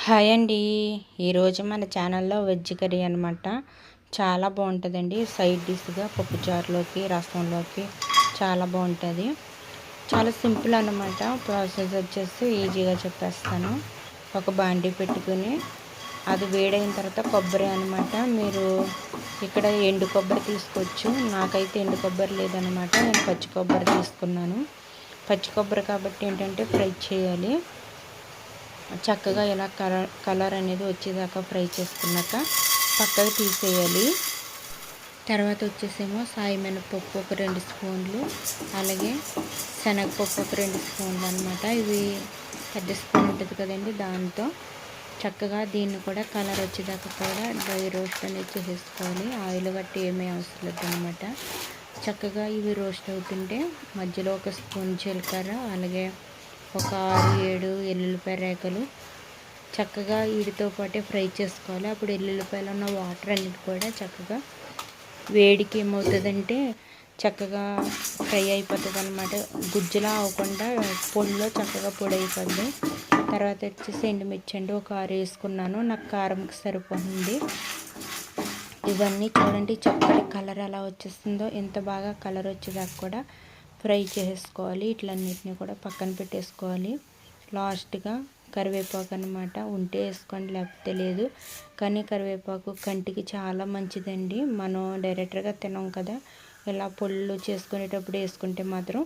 Hi అండి. ఈరోజు మన ఛానల్లో వెజ్ కర్రీ అనమాట. చాలా బాగుంటుందండి. సైడ్ డిష్గా పప్పుచారులోకి రసంలోకి చాలా బాగుంటుంది. చాలా సింపుల్ అనమాట. ప్రాసెస్ వచ్చేసి ఈజీగా చెప్పేస్తాను. ఒక బాండీ పెట్టుకుని అది వేడైన తర్వాత కొబ్బరి అనమాట. మీరు ఇక్కడ ఎండు కొబ్బరి తీసుకోవచ్చు. నాకైతే ఎండు కొబ్బరి లేదనమాట. నేను పచ్చి కొబ్బరి తీసుకున్నాను. పచ్చి కొబ్బరి కాబట్టి ఏంటంటే ఫ్రై చేయాలి. చక్కగా ఇలా కలర్ అనేది వచ్చేదాకా ఫ్రై చేసుకున్నాక పక్కకు తీసేయాలి. తర్వాత వచ్చేసేమో సాయి మినపప్పు ఒక 2 స్పూన్లు, అలాగే శనగపప్పు ఒక 2 స్పూన్లు అనమాట. ఇవి పెద్ద స్పూన్ ఉంటుంది కదండి, దాంతో చక్కగా దీన్ని కూడా కలర్ వచ్చేదాకా కూడా డ్రై రోస్ట్ అనేది చేసేసుకోవాలి. ఆయిల్ గట్టి ఏమీ అవసరం లేదు అనమాట. చక్కగా ఇవి రోస్ట్ అవుతుంటే మధ్యలో ఒక స్పూన్ జీలకర్ర, అలాగే ఒక 6-7 ఎల్లుల్లిపాయ రేఖలు చక్కగా వీటితో పాటే ఫ్రై చేసుకోవాలి. అప్పుడు ఎల్లుల్లిపాయలు ఉన్న వాటర్ అన్నిటి కూడా చక్కగా వేడికి ఏమవుతుందంటే చక్కగా ఫ్రై అయిపోతుంది అనమాట. గుజ్జులా అవ్వకుండా పొడిలో చక్కగా పొడి అయిపోద్ది. తర్వాత వచ్చేసి ఎండుమిర్చి అండి ఒక 6 వేసుకున్నాను. నాకు కారంకి సరిపోతుంది. ఇవన్నీ చూడండి చక్కటి కలర్ ఎలా వచ్చేస్తుందో. ఎంత బాగా కలర్ వచ్చేదాకా కూడా ఫ్రై చేసుకోవాలి. ఇట్లన్నిటిని కూడా పక్కన పెట్టేసుకోవాలి. లాస్ట్గా కరివేపాకు అనమాట. ఉంటే వేసుకోండి, లేకపోతే లేదు. కానీ కరివేపాకు కంటికి చాలా మంచిదండి. మనం డైరెక్ట్గా తినం కదా, ఇలా పొళ్ళు చేసుకునేటప్పుడు వేసుకుంటే మాత్రం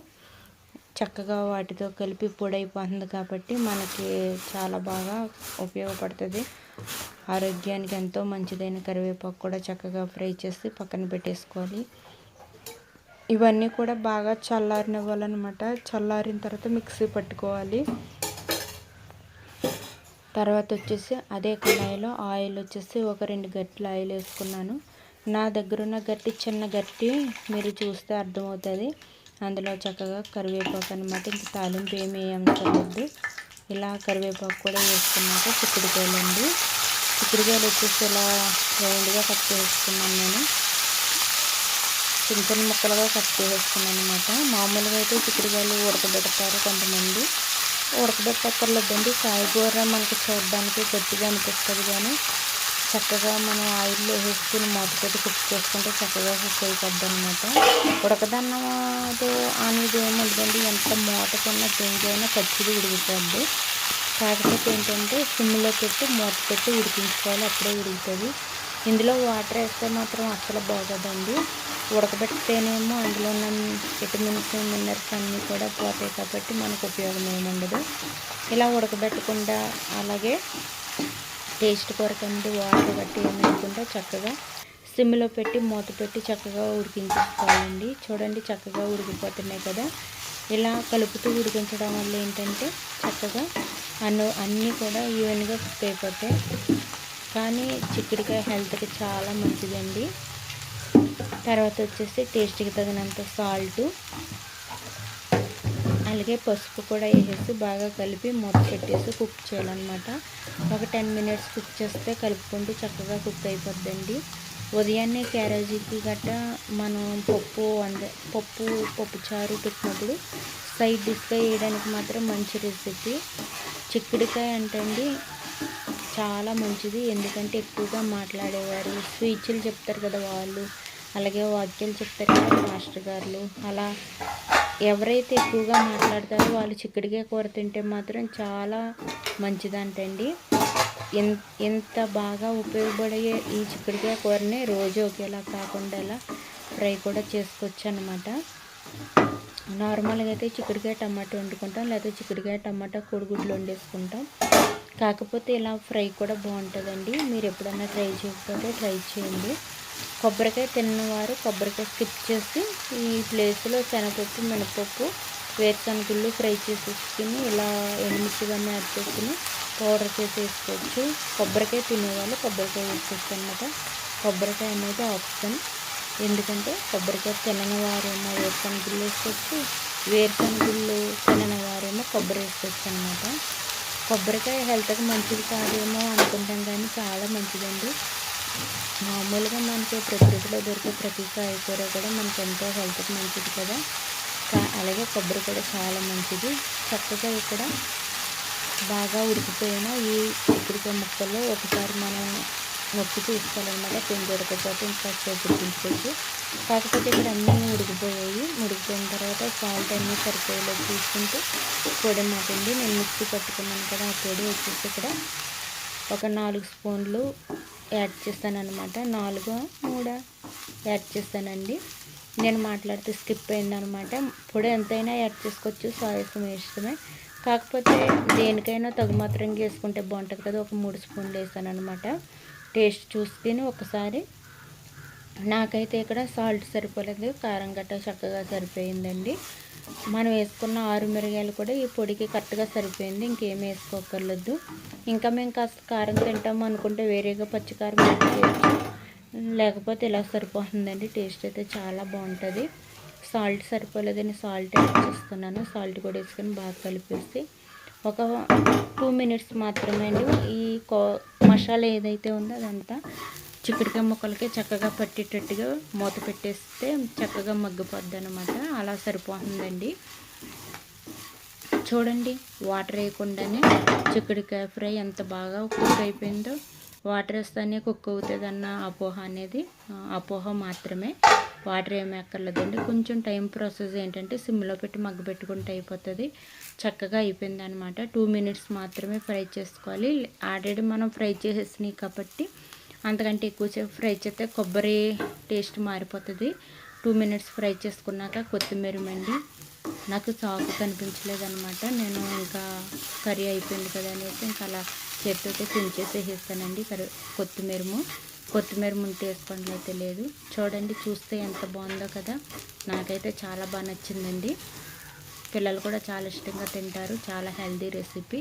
చక్కగా వాటితో కలిపి పొడి అయిపోతుంది కాబట్టి మనకి చాలా బాగా ఉపయోగపడుతుంది. ఆరోగ్యానికి ఎంతో మంచిదైన కరివేపాకు కూడా చక్కగా ఫ్రై చేసి పక్కన పెట్టేసుకోవాలి. ఇవన్నీ కూడా బాగా చల్లారనివ్వాలన్నమాట. చల్లారిన తర్వాత మిక్సీ పట్టుకోవాలి. తర్వాత వచ్చేసి అదే కళాయిలో ఆయిల్ వచ్చేసి ఒక 2 గట్ల ఆయిల్ వేసుకున్నాను. నా దగ్గర ఉన్న గట్టి చిన్న గట్టి మీరు చూస్తే అర్థమవుతుంది. అందులో చక్కగా కరివేపాకు అనమాట. ఇంక తాలింపు ఏమీ అవసరం. ఇలా కరివేపాకు కూడా వేసుకున్నాక చిక్కుడుకాయలు అండి. చిక్కుడుకాయలు వచ్చేసి ఇలా రౌండ్గా కట్ చేసుకున్నాను. నేను చిన్న చిన్న ముక్కలుగా కట్ చేసుకున్నాను అనమాట. మామూలుగా అయితే చిక్కుడుకాయలు ఉడకబెడతారు కొంతమంది. ఉడకబెట్టక్కర్లేదండి. కాయగూర మనకి చూడడానికి గట్టిగా అనిపిస్తుంది, కానీ చక్కగా మనం ఆయిల్లో వేసుకుని మూత పెట్టి కుక్ చేసుకుంటే చక్కగా కుక్ అయిపోద్ది అనమాట. ఉడకదన్నం అనేది ఏముండదండి. ఎంత మూతకున్న గింజ అయినా ఖచ్చితంగా ఉడికిపోద్ది. కాకపోతే ఏంటంటే సిమ్లో పెట్టి మూత పెట్టి ఉడికించుకోవాలి, అప్పుడే ఉడుకుతుంది. ఇందులో వాటర్ వేస్తే మాత్రం అస్సలు బాగోదండి. ఉడకబెడితేనేమో అందులో ఉన్న విటమిన్స్ మినరల్స్ అన్నీ కూడా పోతాయి కాబట్టి మనకు ఉపయోగం ఏముండదు. ఇలా ఉడకబెట్టకుండా అలాగే టేస్ట్ కొరకండి వాటర్ గట్టి ఏమి వేయకుండా చక్కగా సిమ్లో పెట్టి మూత పెట్టి చక్కగా ఉడికించుకోవాలండి. చూడండి చక్కగా ఉడికిపోతున్నాయి కదా. ఇలా కలుపుతూ ఉడికించడం వల్ల ఏంటంటే చక్కగా అన్నీ కూడా ఈవెన్గా కుక్ అయిపోతాయి. కానీ చిక్కుడుకాయ హెల్త్కి చాలా మంచిదండి. తర్వాత వచ్చేసి టేస్ట్కి తగినంత సాల్టు, అలాగే పసుపు కూడా వేసేసి బాగా కలిపి మూత పెట్టేసి కుక్ చేయాలన్నమాట. ఒక 10 మినిట్స్ కుక్ చేస్తే కలుపుకుంటూ చక్కగా కుక్ అయిపోద్దండి. ఉదయాన్నే క్యారేజీకి గట్టా మనం పప్పు చారు పెట్టినప్పుడు సైడ్ డిష్గా వేయడానికి మాత్రం మంచి రెసిపీ. చిక్కుడుకాయ అంటే చాలా మంచిది. ఎందుకంటే ఎక్కువగా మాట్లాడేవారు స్పీచ్లు చెప్తారు కదా వాళ్ళు, అలాగే వాక్యాలు చెప్తారు కదా మాస్టర్ గారు. అలా ఎవరైతే ఎక్కువగా మాట్లాడతారో వాళ్ళు చిక్కుడుకాయ కూర తింటే మాత్రం చాలా మంచిదంటండి. ఎంత బాగా ఉపయోగపడే ఈ చిక్కుడుకాయ కూరని రోజు ఒకేలా కాకుండా ఇలా ఫ్రై కూడా చేసుకోవచ్చు అన్నమాట. నార్మల్గా అయితే చిక్కుడుకాయ టమాటా వండుకుంటాం, లేకపోతే చిక్కుడుకాయ టమాటా కోడిగుడ్లు వండేసుకుంటాం. కాకపోతే ఇలా ఫ్రై కూడా బాగుంటుందండి. మీరు ఎప్పుడన్నా ట్రై చేయకపోతే ట్రై చేయండి. కొబ్బరికాయ తిన్నవారు కొబ్బరికాయ స్కిప్ చేసి ఈ ప్లేస్లో శనగపప్పు, మినపప్పు, వేరుశనగుళ్ళు ఫ్రై చేసేసుకుని ఇలా ఎండుమిర్చిగానే యాడ్ చేసుకుని పౌడర్ చేసి వేసుకోవచ్చు. కొబ్బరికాయ తినేవాళ్ళు కొబ్బరికాయ వేసుకోవచ్చు అన్నమాట. కొబ్బరికాయ అనేది ఆప్షన్. ఎందుకంటే కొబ్బరికాయ తినని వారేమో వేరుశనగుళ్ళు వేసుకోవచ్చు, వేరుశనగుళ్ళు తినని వారేమో కొబ్బరి వేసుకోవచ్చు అన్నమాట. కొబ్బరికాయ హెల్త్కి మంచిది కాదేమో అనుకుంటాం, కానీ చాలా మంచిదండి. మామూలుగా మనకి ప్రకృతిలో దొరికే ప్రతి కాయకూర కూడా మనకి ఎంతో హెల్త్కి మంచిది కదా. అలాగే కొబ్బరి కూడా చాలా మంచిది. చక్కగా ఇక్కడ బాగా ఉడికిపోయిన ఈ చిక్కుడుకాయ ముక్కల్లో ఒకసారి మనం నొక్కి చూసుకోవాలన్నమాట. పిండి ఉడకపోతే ఇంకాసేపు ఉడికించుకోవచ్చు. కాకపోతే ఇక్కడ అన్నీ ఉడికిపోయాయి. ఉడికిపోయిన తర్వాత సాల్ట్ అన్నీ సరిపోయేలా చూసుకుంటూ పొడి మాటండి. నేను మిక్సీ పట్టుకున్నాను కదా, ఆ పొడి వచ్చేసి ఇక్కడ ఒక 4 స్పూన్లు యాడ్ చేస్తాను అనమాట. 4 3 యాడ్ చేస్తానండి. నేను మాట్లాడితే స్కిప్ అయిందనమాట. పొడి ఎంతైనా యాడ్ చేసుకోవచ్చు, సాయసం ఇష్టమే. కాకపోతే దేనికైనా తగుమాత్రంగా వేసుకుంటే బాగుంటుంది కదా, ఒక 3 స్పూన్లు వేసాను అనమాట. టేస్ట్ చూసుకొని ఒకసారి. నాకైతే ఇక్కడ సాల్ట్ సరిపోలేదు, కారం గట్ట చక్కగా సరిపోయిందండి. మనం వేసుకున్న 6 మిరియాలు కూడా ఈ పొడికి కరెక్ట్గా సరిపోయింది. ఇంకేం వేసుకోకర్లేదు. ఇంకా మేము కాస్త కారం తింటాము అనుకుంటే వేరేగా పచ్చికారం యాడ్ చేయొచ్చు, లేకపోతే ఇలా సరిపోతుందండి. టేస్ట్ అయితే చాలా బాగుంటుంది. సాల్ట్ సరిపోలేదని సాల్ట్ యాడ్ చేస్తున్నాను. సాల్ట్ కూడా వేసుకొని బాగా కలిపేసి ఒక 2 మినిట్స్ మాత్రమే అండి. ఈ మసాలా ఏదైతే ఉందో అదంతా చిక్కుడుకాయ ముక్కలకి చక్కగా పట్టేటట్టుగా మూత పెట్టేస్తే చక్కగా మగ్గిపోద్ది అనమాట. అలా సరిపోతుందండి. చూడండి, వాటర్ వేయకుండానే చిక్కుడుకాయ ఫ్రై ఎంత బాగా కుక్ అయిపోయిందో. వాటర్ వేస్తేనే కుక్ అవుతుంది అన్న అపోహ మాత్రమే. వాటర్ ఏమీ అక్కర్లేదండి. కొంచెం టైం ప్రాసెస్ ఏంటంటే సిమ్లో పెట్టి మగ్గబెట్టుకుంటే అయిపోతుంది. చక్కగా అయిపోయింది అనమాట. 2 మినిట్స్ మాత్రమే ఫ్రై చేసుకోవాలి. ఆల్రెడీ మనం ఫ్రై చేసేసినాయి కాబట్టి అంతకంటే ఎక్కువసేపు ఫ్రై చేస్తే కొబ్బరి టేస్ట్ మారిపోతుంది. 2 మినిట్స్ ఫ్రై చేసుకున్నాక కొత్తిమీర మండి నాకు చాకు కనిపించలేదు అనమాట. నేను ఇంకా కర్రీ అయిపోయింది కదా అనేసి ఇంకా అలా చేతితో తుంచేసేస్తానండి. కొత్తిమీర ముంటే వేసుకోండి అయితే లేదు. చూడండి, చూస్తే ఎంత బాగుందో కదా. నాకైతే చాలా బాగా నచ్చిందండి. పిల్లలు కూడా చాలా ఇష్టంగా తింటారు. చాలా హెల్దీ రెసిపీ.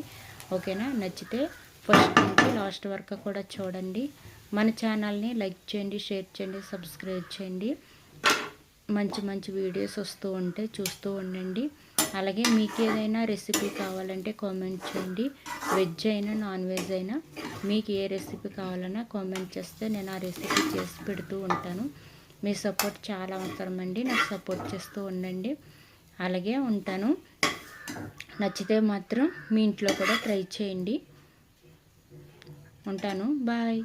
ఓకేనా? నచ్చితే ఫస్ట్ నుంచి లాస్ట్ వరకు కూడా చూడండి. మన ఛానల్ని లైక్ చేయండి, షేర్ చేయండి, సబ్స్క్రైబ్ చేయండి. మంచి మంచి వీడియోస్ వస్తూ ఉంటే చూస్తూ ఉండండి. అలాగే మీకు ఏదైనా రెసిపీ కావాలంటే కామెంట్ చేయండి. వెజ్ అయినా నాన్ వెజ్ అయినా మీకు ఏ రెసిపీ కావాలన్నా కామెంట్ చేస్తే నేను ఆ రెసిపీ చేసి పెడుతూ ఉంటాను. మీ సపోర్ట్ చాలా అవసరం అండి. నాకు సపోర్ట్ చేస్తూ ఉండండి. అలాగే ఉంటాను. నచ్చితే మాత్రం మీ ఇంట్లో కూడా ట్రై చేయండి. ఉంటాను. బాయ్.